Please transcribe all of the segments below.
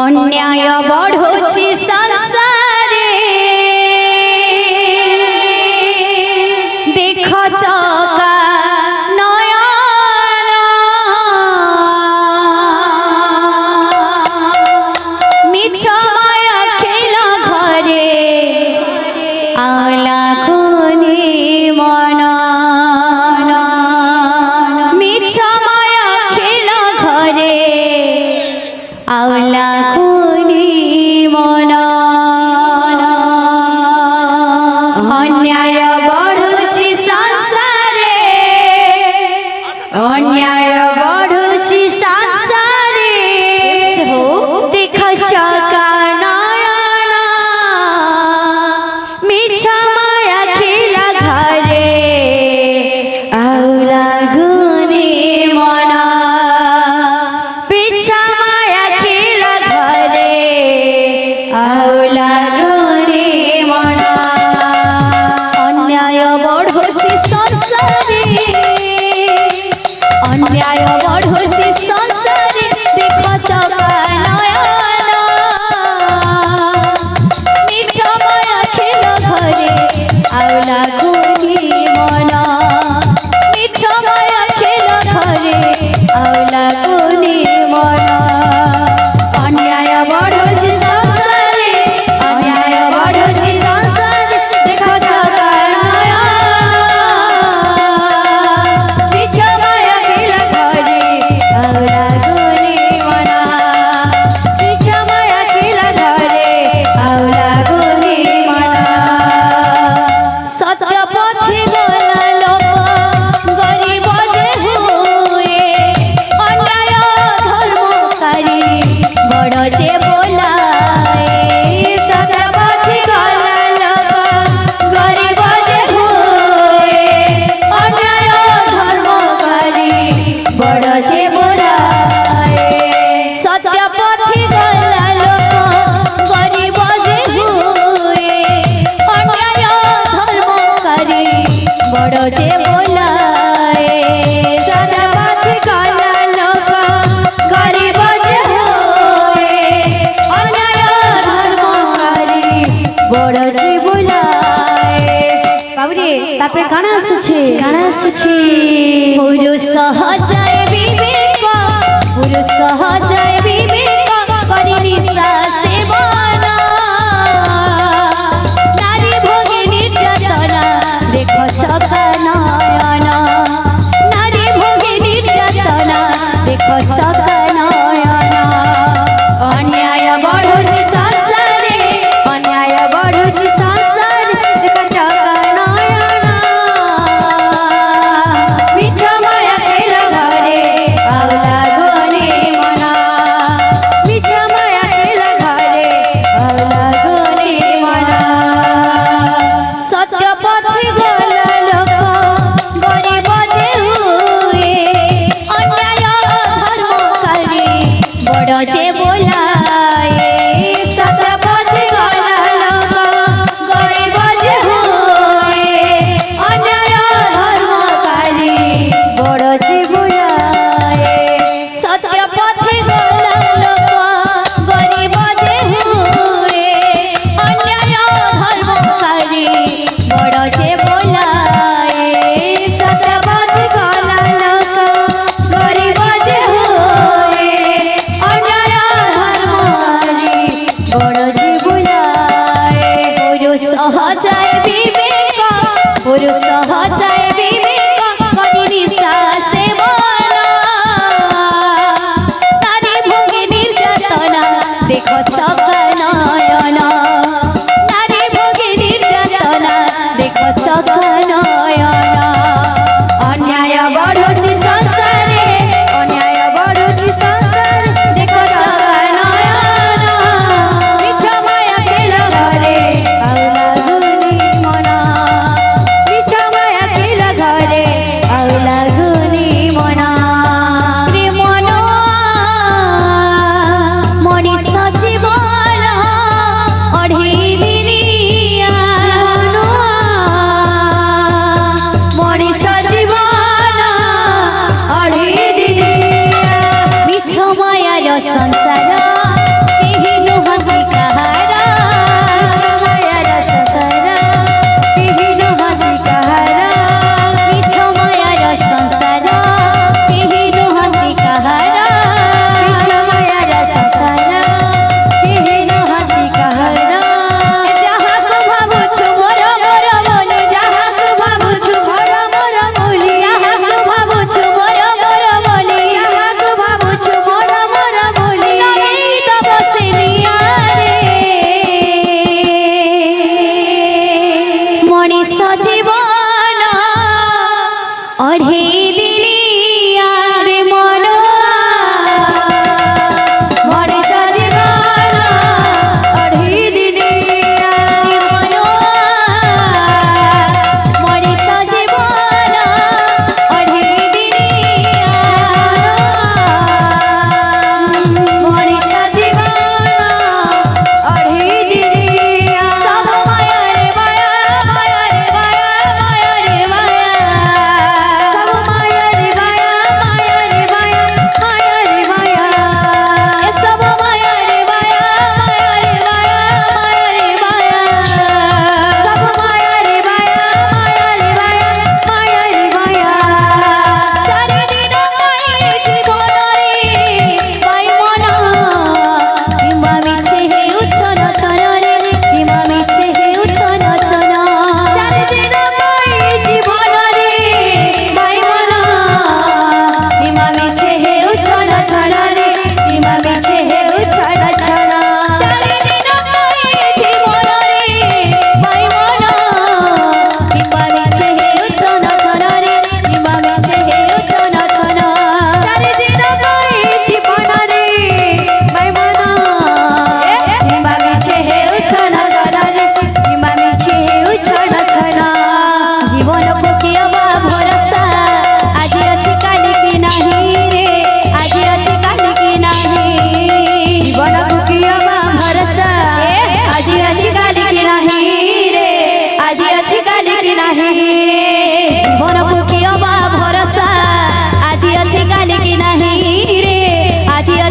अन्याय बढ़ुची संसारे देख चका नयन मिछ माया खेल घरे आला खुनी मन मिछ माया खेल घरे आला खुनी मन अन्याय बढ़ुची संसारे अन्याय बढ़ुची संसारे देख चका नयन मिछ माया खेल घरे आला खुनी मन मिछ माया खेल घरे आला खुनी मन अन्याय बढ़ुची संसारे अन्याय बढ़ुची संसारे देख चका नयन मिछ माया खेल घरे आला खुनी मन मिछ माया खेल घरे आला खुनी मन अन्याय बढ़ुची संसारे अन्याय बढ़ुची संसारे देख चका नयन मिछ माया खेल घरे आला खुनी मन मिछ माया खेल घरे आला खुनी मन सत्य पथे गला लोक गरीब जे हुए अन्याय धर्मकारी बड़ जे बोलाए सत्य पथे गला लोक गरीब जे हुए अन्याय धर्मकारी बड़ जे बोलाए सत्य पथे गला लोक गरीब जे हुए अन्याय धर्मकारी बड़ जे बोलाए सत्य पथे गला लोक गरीब जे हुए अन्याय धर्मकारी बड़ जे बोलाए बाबुरे तापरे गाना आसुछे पुरुष सहजय विवेक पुरुष सहजय विवेक करि निशा सेवन नारी भोगी निर्यातना देख चका नयन नारी भोगी निर्यातना देख चका नयन अन्याय बढ़ुची संसारे अन्याय बढ़ुची संसारे देख चका नयन मिछ माया खेल घरे आला खुनी मन मिछ माया खेल घरे आला खुनी मन सत्य पथे गला लोक गरीब जे हुए अन्याय धर्मकारी बड़ जे बोलाए सत्य पथे गला लोक गरीब जे हुए अन्याय धर्मकारी बड़ जे बोलाए सत्य पथे गला लोक गरीब जे हुए अन्याय धर्मकारी बड़ जे बोलाए सत्य पथे गला लोक गरीब जे हुए अन्याय धर्मकारी बड़ जे बोलाए पुरुष सहजय विवेक पुरुष सहजय विवेक करि निशा सेवन नारी भोगी निर्यातना देख चका नयन नारी भोगी निर्यातना देख चका नयन अन्याय बढ़ुची संसारे अन्याय बढ़ुची संसारे देख चका नयन मिछ माया खेल घरे आला खुनी मन मिछ माया खेल घरे आला खुनी मन रे मन मनिष जीवन अढ़ी दिनिया मनिष जीवन अढ़ी दिनिया मिछ माया संसार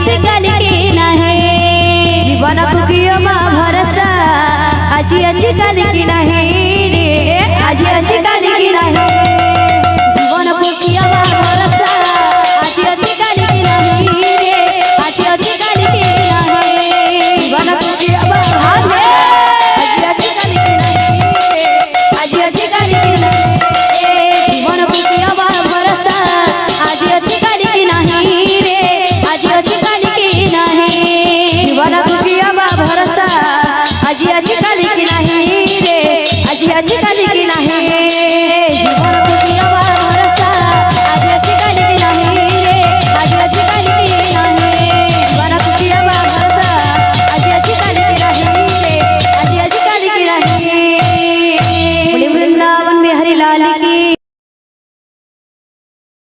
अच्छी कल के नहीं जीवन को कियो माँ भरोसा आज अच्छी कल की ना